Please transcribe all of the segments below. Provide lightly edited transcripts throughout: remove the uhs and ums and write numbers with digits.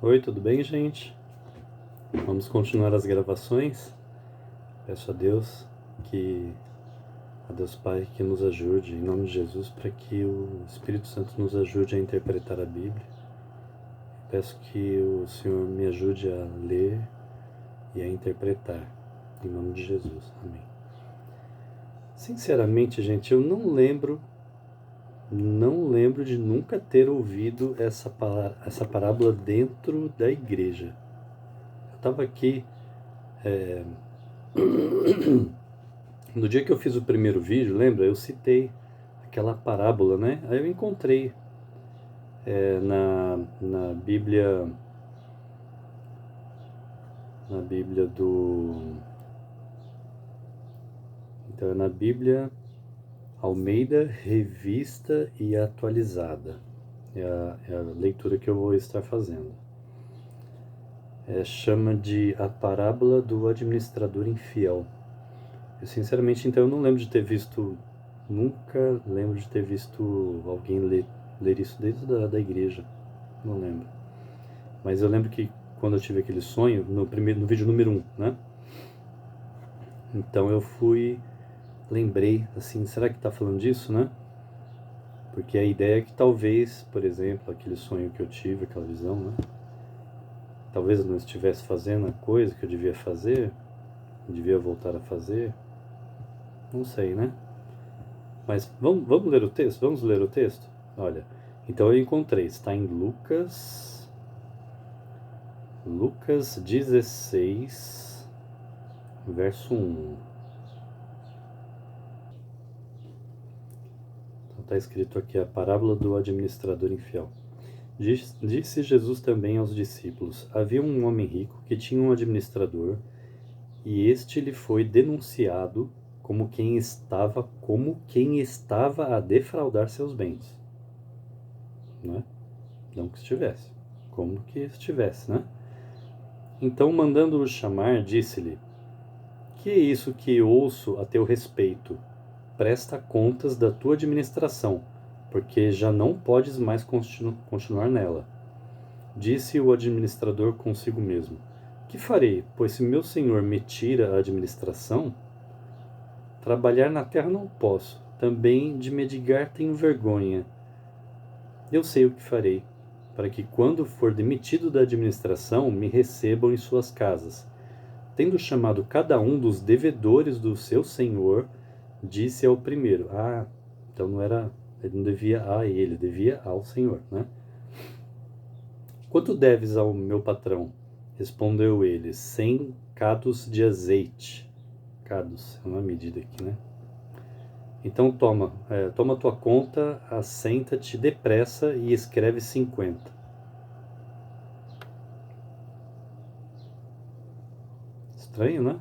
Oi, tudo bem, gente? Vamos continuar as gravações. Peço a Deus Pai que nos ajude, em nome de Jesus, para que o Espírito Santo nos ajude a interpretar a Bíblia. Peço que o Senhor me ajude a ler e a interpretar, em nome de Jesus. Amém. Sinceramente, gente, eu não lembro de nunca ter ouvido essa parábola dentro da igreja. Eu estava aqui no dia que eu fiz o primeiro vídeo, lembra? Eu citei aquela parábola, né? Aí eu encontrei na Bíblia, então é na Bíblia Almeida Revista e Atualizada. É a leitura que eu vou estar fazendo. Chama de A Parábola do Administrador Infiel. Eu, sinceramente, então, eu não lembro de ter visto, nunca lembro de ter visto alguém ler isso dentro da igreja. Não lembro. Mas eu lembro que quando eu tive aquele sonho, no vídeo número 1, né? Então eu lembrei, assim, será que tá falando disso, né? Porque a ideia é que talvez, por exemplo, aquele sonho que eu tive, aquela visão, né? Talvez eu não estivesse fazendo a coisa que eu devia fazer, devia voltar a fazer, não sei, né? Mas vamos ler o texto? Vamos ler o texto? Olha, então eu encontrei, está em Lucas 16, verso 1. Então está escrito aqui a parábola do administrador infiel. Disse Jesus também aos discípulos: havia um homem rico que tinha um administrador, e este lhe foi denunciado como quem estava a defraudar seus bens. Né? Não que estivesse, como que estivesse, né? Então, mandando-o chamar, disse-lhe: que é isso que ouço a teu respeito? Presta contas da tua administração, porque já não podes mais continuar nela. Disse o administrador consigo mesmo: que farei, pois se meu senhor me tira a administração? Trabalhar na terra não posso, também de mendigar tenho vergonha. Eu sei o que farei, para que quando for demitido da administração me recebam em suas casas. Tendo chamado cada um dos devedores do seu senhor, disse ao primeiro: então ele não devia a ele, devia ao senhor, né? Quanto deves ao meu patrão? Respondeu ele: 100 cados de azeite. Cados é uma medida aqui, né? Então toma tua conta, assenta-te depressa e escreve 50. Estranho, né?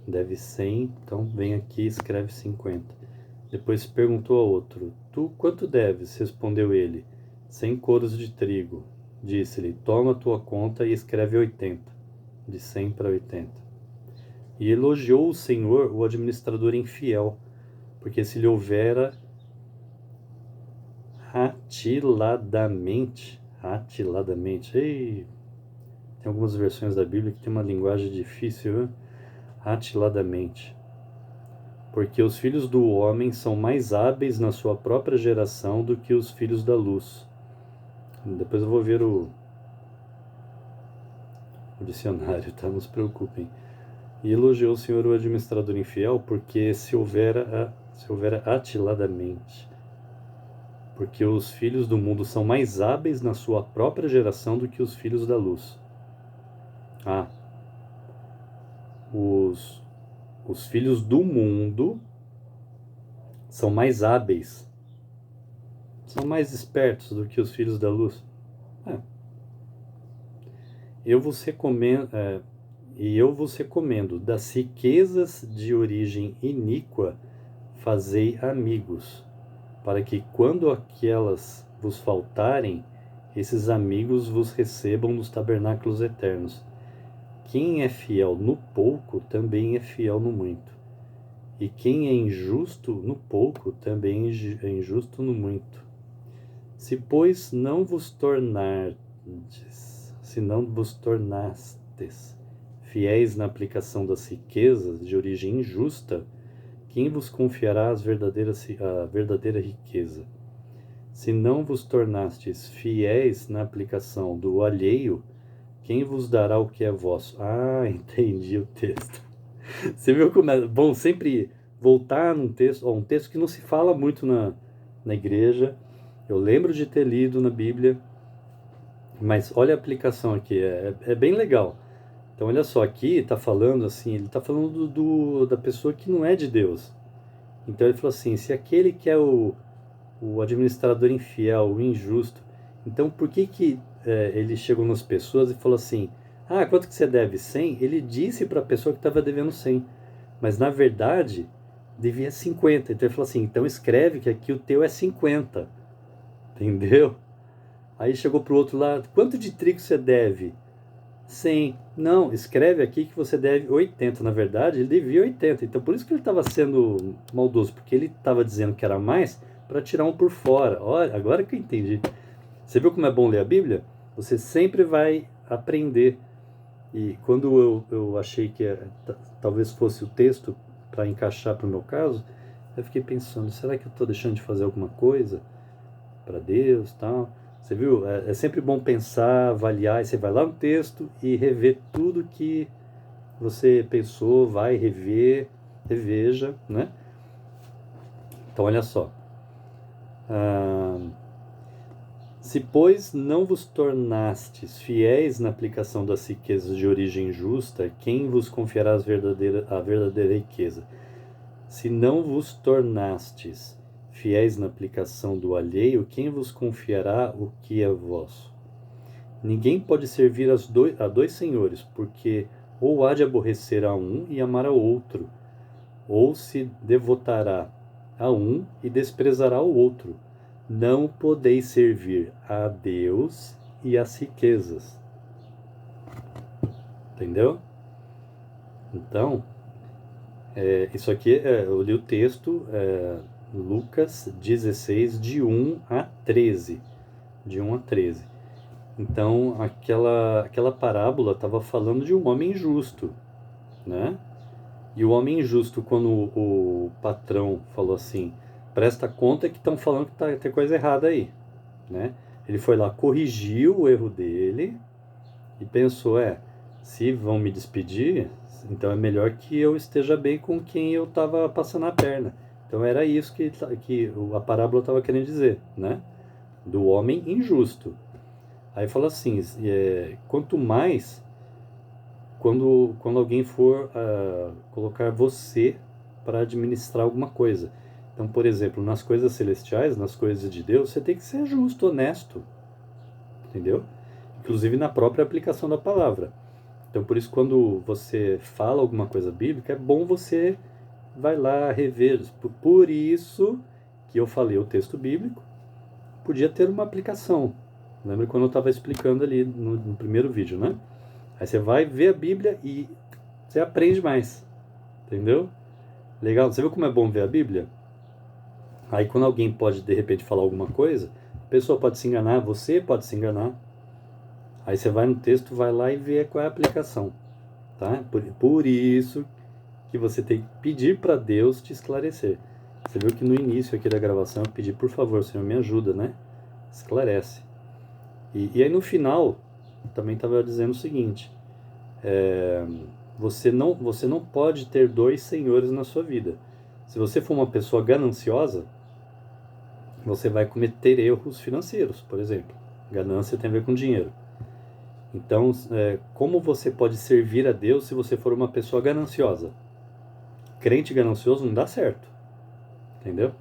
Deve 100, então vem aqui e escreve 50. Depois perguntou ao outro: tu quanto deves? Respondeu ele: 100 coros de trigo. Disse-lhe: toma tua conta e escreve 80. De 100 para 80. E elogiou o Senhor o administrador infiel, porque se lhe houvera atiladamente, tem algumas versões da Bíblia que tem uma linguagem difícil, né? Atiladamente. Porque os filhos do homem são mais hábeis na sua própria geração do que os filhos da luz. Depois eu vou ver o dicionário, tá? Não se preocupem. E elogiou o Senhor o administrador infiel, porque se houvera atiladamente. Porque os filhos do mundo são mais hábeis na sua própria geração do que os filhos da luz. Os filhos do mundo são mais hábeis, são mais espertos do que os filhos da luz. Eu vos recomendo, das riquezas de origem iníqua, fazei amigos, para que quando aquelas vos faltarem, esses amigos vos recebam nos tabernáculos eternos. Quem é fiel no pouco, também é fiel no muito. E quem é injusto no pouco, também é injusto no muito. Se, pois, não vos tornar se não vos tornastes fiéis na aplicação das riquezas de origem injusta, quem vos confiará a verdadeira riqueza? Se não vos tornastes fiéis na aplicação do alheio, quem vos dará o que é vosso? Ah, entendi o texto. Você viu como é bom sempre voltar num texto, um texto que não se fala muito na igreja. Eu lembro de ter lido na Bíblia, mas olha a aplicação aqui, é bem legal. Então olha só, aqui está falando assim, ele está falando da pessoa que não é de Deus. Então ele falou assim, se aquele que é o administrador infiel, o injusto, então por que ele chegou nas pessoas e falou assim, ah, quanto que você deve? 100? Ele disse para a pessoa que estava devendo 100, mas na verdade devia 50. Então ele falou assim, então escreve que aqui o teu é 50, entendeu? Aí chegou pro outro lá, quanto de trigo você deve? 100. Não, escreve aqui que você deve 80. Na verdade, ele devia 80. Então, por isso que ele estava sendo maldoso, porque ele estava dizendo que era mais para tirar um por fora. Olha, agora que eu entendi. Você viu como é bom ler a Bíblia? Você sempre vai aprender. E quando eu achei que talvez fosse o texto para encaixar para o meu caso, eu fiquei pensando, será que eu estou deixando de fazer alguma coisa para Deus, tal? Você viu? É sempre bom pensar, avaliar, e você vai lá no texto e rever tudo que você pensou, vai rever, reveja, né? Então, olha só. Se, pois, não vos tornastes fiéis na aplicação das riquezas de origem justa, quem vos confiará a verdadeira riqueza? Se não vos tornastes fiéis na aplicação do alheio, quem vos confiará o que é vosso? Ninguém pode servir a dois senhores, porque ou há de aborrecer a um e amar ao outro, ou se devotará a um e desprezará o outro. Não podeis servir a Deus e às riquezas. Entendeu? Então, isso aqui, eu li o texto, Lucas 16, de 1 a 13. De 1 a 13. Então, aquela parábola estava falando de um homem justo, né? E o homem injusto, quando o patrão falou assim, presta conta que estão falando que tem coisa errada aí, né? Ele foi lá, corrigiu o erro dele e pensou, se vão me despedir, então é melhor que eu esteja bem com quem eu estava passando a perna. Então era isso que a parábola estava querendo dizer, né? Do homem injusto. Aí fala assim, quanto mais quando alguém for colocar você para administrar alguma coisa. Então, por exemplo, nas coisas celestiais, nas coisas de Deus, você tem que ser justo, honesto, entendeu? Inclusive na própria aplicação da palavra. Então, por isso, quando você fala alguma coisa bíblica, é bom você vai lá rever. Por isso que eu falei o texto bíblico, podia ter uma aplicação. Lembra quando eu estava explicando ali no primeiro vídeo, né? Aí você vai ver a Bíblia e você aprende mais, entendeu? Legal? Você viu como é bom ver a Bíblia? Aí quando alguém pode de repente falar alguma coisa, a pessoa pode se enganar, você pode se enganar. Aí você vai no texto, vai lá e vê qual é a aplicação, tá? Por isso que você tem que pedir para Deus te esclarecer. Você viu que no início aqui da gravação eu pedi, por favor, Senhor, me ajuda, né? Esclarece. E aí no final também estava dizendo o seguinte, você não pode ter dois senhores na sua vida. Se você for uma pessoa gananciosa, você vai cometer erros financeiros, por exemplo. Ganância tem a ver com dinheiro. Então, como você pode servir a Deus se você for uma pessoa gananciosa? Crente ganancioso não dá certo. Entendeu?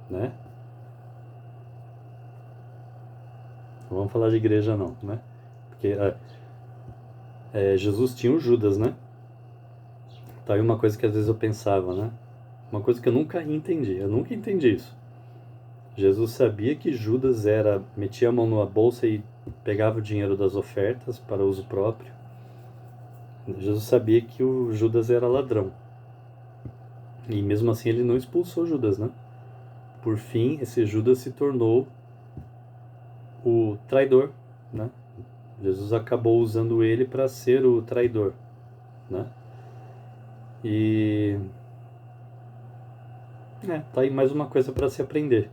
Né? Não vamos falar de igreja não, né? Porque Jesus tinha o Judas, né? Tá aí uma coisa que às vezes eu pensava, né? Uma coisa que eu nunca entendi isso. Jesus sabia que Judas metia a mão numa bolsa e pegava o dinheiro das ofertas para uso próprio. Jesus sabia que o Judas era ladrão. E mesmo assim ele não expulsou Judas, né? Por fim, esse Judas se tornou o traidor, né? Jesus acabou usando ele para ser o traidor, né? E tá aí mais uma coisa para se aprender.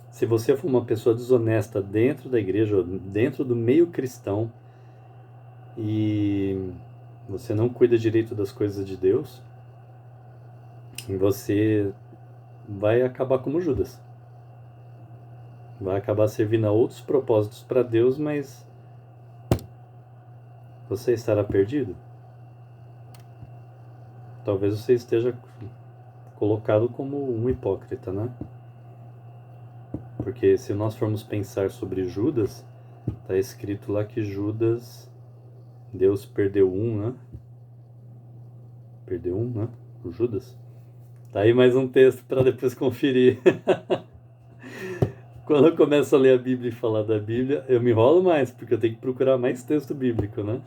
Se você for uma pessoa desonesta dentro da igreja, dentro do meio cristão, e você não cuida direito das coisas de Deus, você vai acabar como Judas. Vai acabar servindo a outros propósitos para Deus, mas você estará perdido. Talvez você esteja colocado como um hipócrita, né? Porque se nós formos pensar sobre Judas, está escrito lá que Judas, Deus perdeu né? Perdeu né? O Judas. Tá aí mais um texto para depois conferir. Quando eu começo a ler a Bíblia e falar da Bíblia, eu me enrolo mais, porque eu tenho que procurar mais texto bíblico, né?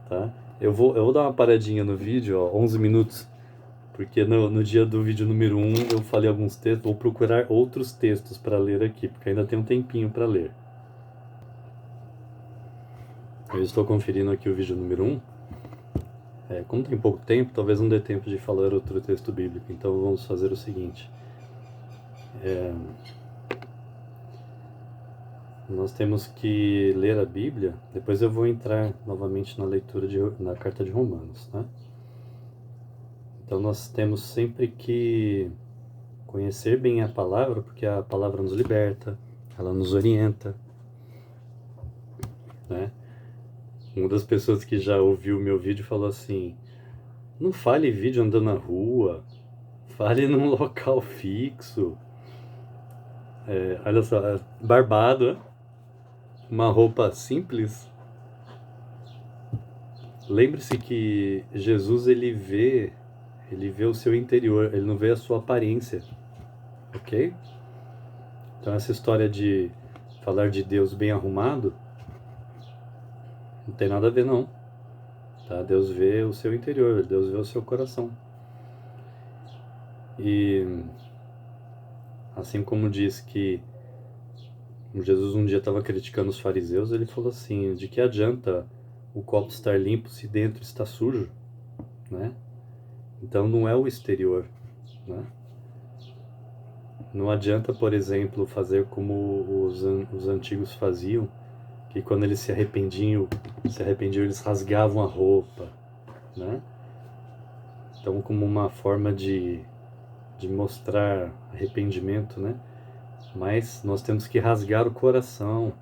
Tá? Eu vou dar uma paradinha no vídeo, ó, 11 minutos, porque no dia do vídeo número 1 eu falei alguns textos, vou procurar outros textos para ler aqui, porque ainda tem um tempinho para ler. Eu estou conferindo aqui o vídeo número 1. Como tem pouco tempo, talvez não dê tempo de falar outro texto bíblico, então vamos fazer o seguinte. Nós temos que ler a Bíblia, depois eu vou entrar novamente na leitura na carta de Romanos, tá? Então nós temos sempre que conhecer bem a palavra, porque a palavra nos liberta, ela nos orienta, né? Uma das pessoas que já ouviu o meu vídeo falou assim, não fale vídeo andando na rua, fale num local fixo. Olha só, barbado, uma roupa simples. Lembre-se que Jesus ele vê o seu interior, ele não vê a sua aparência, ok? Então essa história de falar de Deus bem arrumado não tem nada a ver não, tá? Deus vê o seu interior, Deus vê o seu coração. E assim como diz que Jesus um dia estava criticando os fariseus, ele falou assim, de que adianta o copo estar limpo se dentro está sujo, né? Então não é o exterior, né? Não adianta, por exemplo, fazer como os antigos faziam, que quando eles se arrependiam, eles rasgavam a roupa, né? Então, como uma forma de mostrar arrependimento, né? Mas nós temos que rasgar o coração.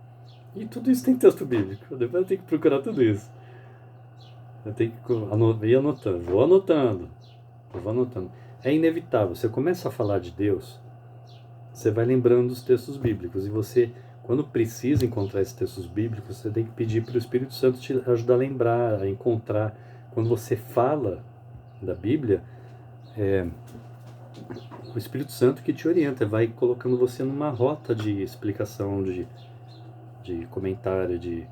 E tudo isso tem texto bíblico. Depois eu tenho que procurar tudo isso. Eu tenho que ir anotando. Vou anotando. É inevitável. Você começa a falar de Deus, você vai lembrando dos textos bíblicos. E você, quando precisa encontrar esses textos bíblicos, você tem que pedir para o Espírito Santo te ajudar a lembrar, a encontrar. Quando você fala da Bíblia, o Espírito Santo que te orienta, vai colocando você numa rota de explicação, de comentário, de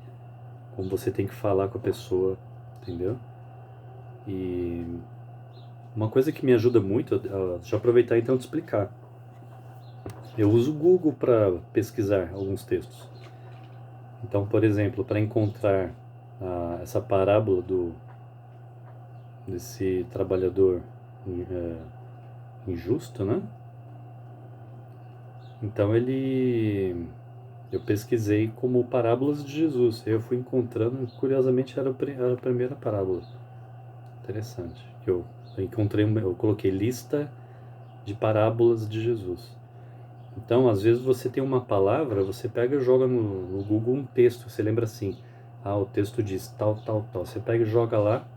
como você tem que falar com a pessoa, entendeu? E uma coisa que me ajuda muito, deixa eu aproveitar então de explicar. Eu uso o Google para pesquisar alguns textos. Então, por exemplo, para encontrar essa parábola desse trabalhador injusto, né? Então eu pesquisei como parábolas de Jesus. Eu fui encontrando, curiosamente era a primeira parábola. Interessante. Eu coloquei lista de parábolas de Jesus. Então, às vezes você tem uma palavra, você pega e joga no Google um texto, você lembra assim, o texto diz tal, tal, tal. Você pega e joga lá,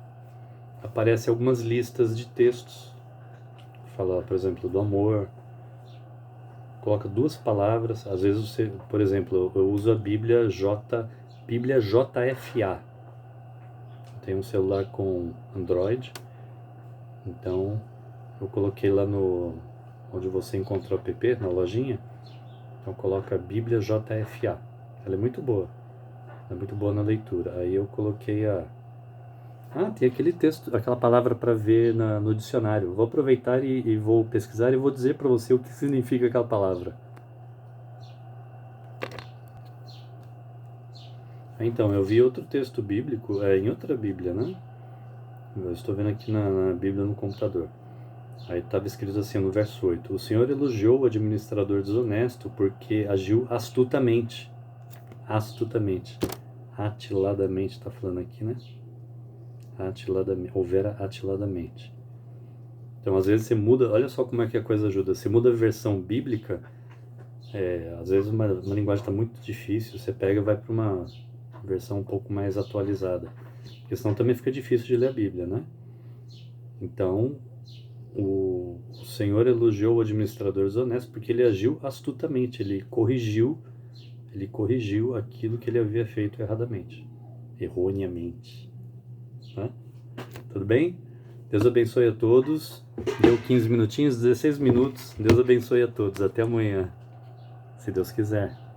aparece algumas listas de textos. Fala, por exemplo, do amor. Coloca duas palavras, às vezes você, por exemplo, eu uso a Bíblia JFA. Eu tenho um celular com Android, então eu coloquei lá onde você encontra o app, na lojinha, então coloca Bíblia JFA. Ela é muito boa na leitura. Aí eu coloquei tem aquele texto, aquela palavra para ver no dicionário. Vou aproveitar e vou pesquisar e vou dizer para você o que significa aquela palavra. Então, eu vi outro texto bíblico, em outra Bíblia, né? Eu estou vendo aqui na Bíblia no computador. Aí estava escrito assim no verso 8: O Senhor elogiou o administrador desonesto porque agiu astutamente. Astutamente. Atiladamente, está falando aqui, né? Atiladamente. Houvera atiladamente. Então, às vezes você muda, olha só como é que a coisa ajuda. Você muda a versão bíblica, às vezes uma linguagem está muito difícil, você pega e vai para uma versão um pouco mais atualizada. Porque senão também fica difícil de ler a Bíblia, né? Então, o Senhor elogiou o administrador desonesto porque ele agiu astutamente, ele corrigiu aquilo que ele havia feito erradamente, erroneamente. Né? Tudo bem? Deus abençoe a todos. Deu 15 minutinhos, 16 minutos. Deus abençoe a todos. Até amanhã, se Deus quiser.